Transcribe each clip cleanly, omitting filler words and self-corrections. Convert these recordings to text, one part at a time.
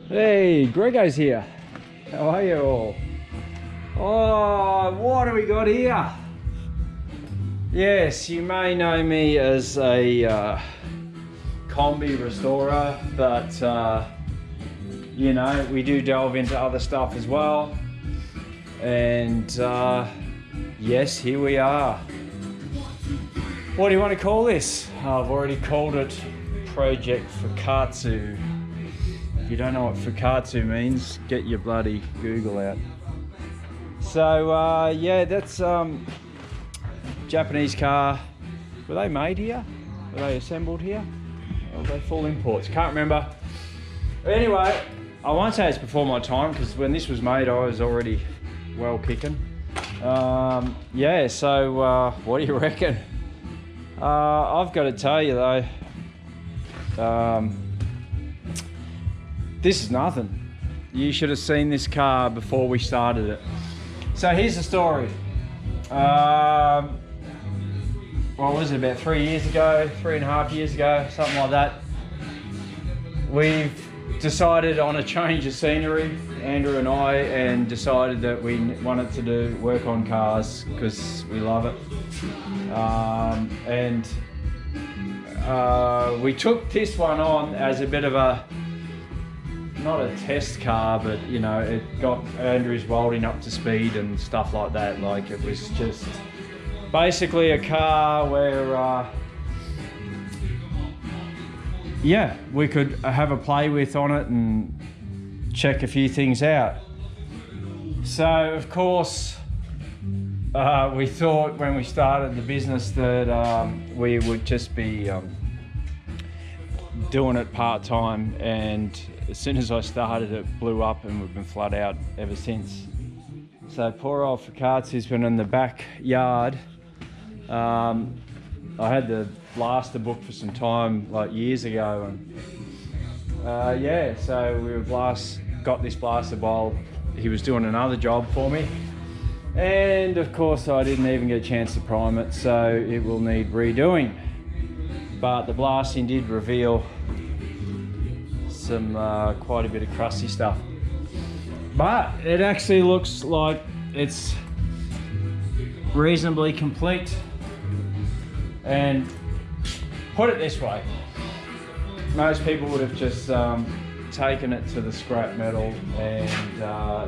Hey, Grego's here. How are you all? Oh, what do we got here? Yes, you may know me as a combi restorer, but you know, we do delve into other stuff as well. And yes, here we are. What do you want to call this? I've already called it Project Fukkatsu. If you don't know what Fukkatsu means, get your bloody Google out. So yeah, that's Japanese car. Were they made here? Were they assembled here? Or were they full imports? Can't remember. Anyway, I won't say it's before my time, because when this was made I was already well kicking. Yeah, so what do you reckon? I've got to tell you though, this is nothing. You should have seen this car before we started it. So here's the story. What was it, about 3 years ago, 3.5 years ago, something like that. We've decided on a change of scenery, Andrew and I, and decided that we wanted to do work on cars because we love it. We took this one on as a bit of a, not a test car, but you know, it got Andrew's welding up to speed and stuff like that. Like, it was just basically a car where yeah, we could have a play with on it and check a few things out. So of course we thought when we started the business that we would just be doing it part-time, and as soon as I started it blew up and we've been flat out ever since. So poor old Fukkatsu's been in the backyard. I had the blaster book for some time, like years ago, and yeah, so we got this blaster while he was doing another job for me. And of course I didn't even get a chance to prime it, so it will need redoing. But the blasting did reveal some quite a bit of crusty stuff. But it actually looks like it's reasonably complete. And put it this way, most people would have just taken it to the scrap metal and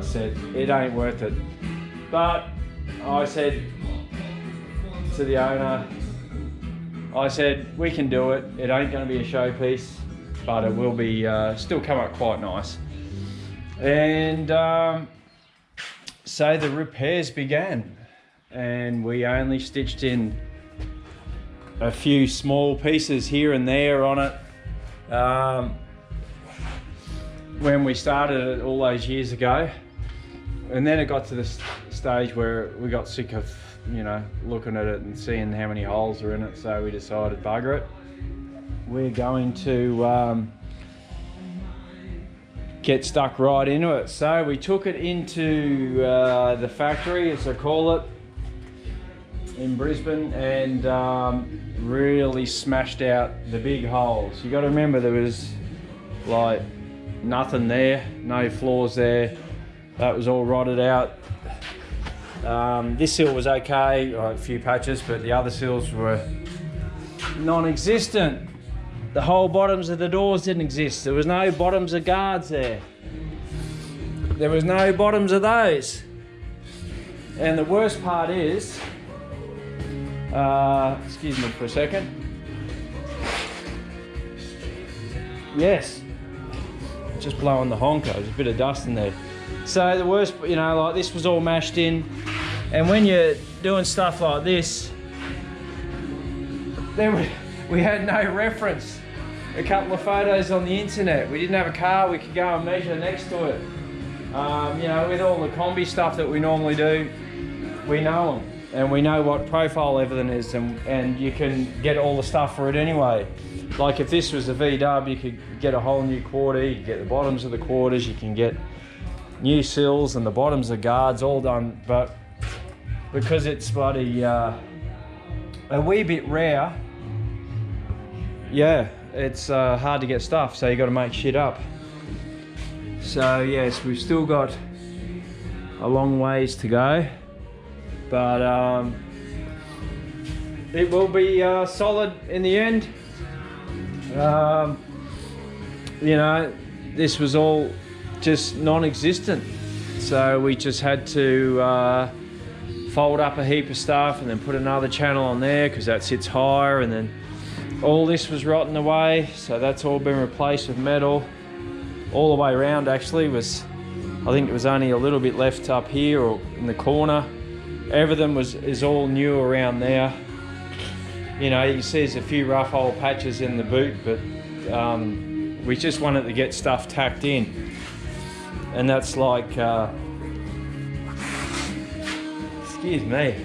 said it ain't worth it. But I said to the owner, I said, we can do it. It ain't going to be a showpiece, but it will be still come up quite nice. And so the repairs began, and we only stitched in a few small pieces here and there on it when we started it all those years ago. And then it got to the stage where we got sick of, you know, looking at it and seeing how many holes are in it, so we decided bugger it. We're going to get stuck right into it. So we took it into the factory, as I call it, in Brisbane, and really smashed out the big holes. You got to remember there was like nothing there, no floors there. That was all rotted out. This sill was okay, a few patches, but the other sills were non-existent. The whole bottoms of the doors didn't exist. There was no bottoms of guards there. There was no bottoms of those. And the worst part is, excuse me for a second. Yes, just blowing the honker. There's a bit of dust in there. So the worst, you know, like this was all mashed in, and when you're doing stuff like this, we had no reference. A couple of photos on the internet. We didn't have a car we could go and measure next to it. You know, with all the combi stuff that we normally do, we know them, and we know what profile everything is, and you can get all the stuff for it anyway. Like if this was a VW, you could get a whole new quarter, you could get the bottoms of the quarters, you can get new sills and the bottoms of guards all done. But because it's bloody a wee bit rare, yeah, it's hard to get stuff, so you got to make shit up. So yes, we've still got a long ways to go, but it will be solid in the end. You know, this was all just non-existent, so we just had to fold up a heap of stuff and then put another channel on there because that sits higher, and then all this was rotting away, so that's all been replaced with metal all the way around. Actually, I think it was only a little bit left up here or in the corner. Everything is all new around there. You know, you can see there's a few rough old patches in the boot, but we just wanted to get stuff tacked in, and that's like excuse me,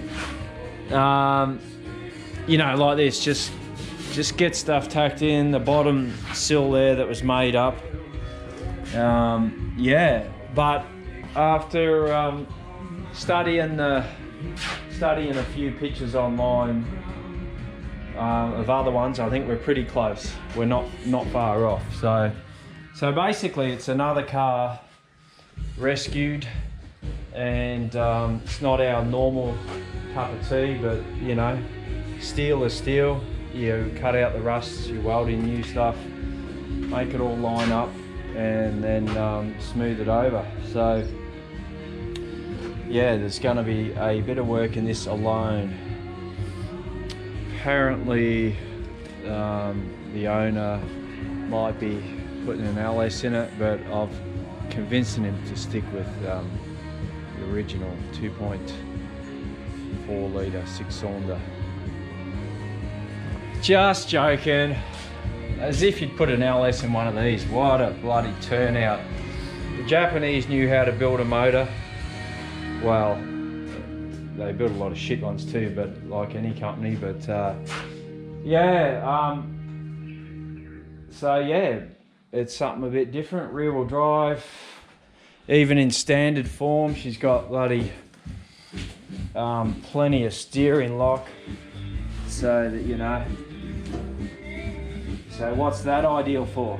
you know, like this, just get stuff tacked in. The bottom sill there that was made up, yeah. But after studying a few pictures online of other ones, I think we're pretty close. We're not far off. So basically, it's another car rescued, and it's not our normal cup of tea, but you know, steel is steel. You cut out the rusts, you weld in new stuff, make it all line up, and then smooth it over. So yeah, there's going to be a bit of work in this alone. Apparently the owner might be putting an LS in it, but I've convinced him to stick with the original 2.4 litre 6-cylinder. Just joking. As if you'd put an LS in one of these. What a bloody turnout. The Japanese knew how to build a motor. Well, they built a lot of shit ones too, but like any company. But yeah, so yeah, it's something a bit different. Rear-wheel drive, even in standard form. She's got bloody plenty of steering lock, so that, you know. So what's that ideal for?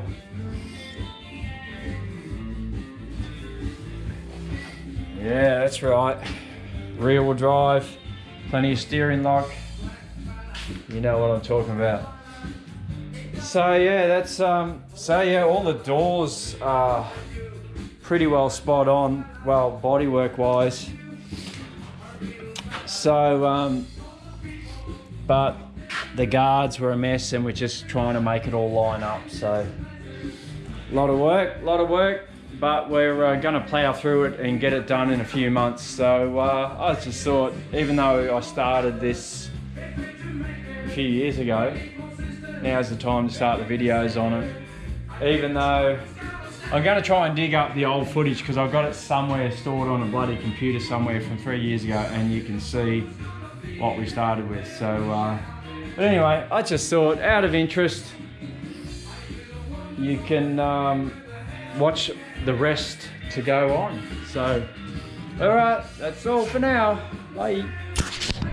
Yeah, that's right. Rear-wheel drive, plenty of steering lock. You know what I'm talking about. So yeah, that's so yeah, all the doors are pretty well spot on, well, bodywork wise. So but the guards were a mess, and we're just trying to make it all line up. So a lot of work, but we're going to plow through it and get it done in a few months. So I just thought, even though I started this a few years ago, now's the time to start the videos on it. Even though I'm going to try and dig up the old footage, because I've got it somewhere stored on a bloody computer somewhere from 3 years ago, and you can see what we started with. So but anyway, I just thought, out of interest, you can watch the rest to go on. So, all right, that's all for now. Bye.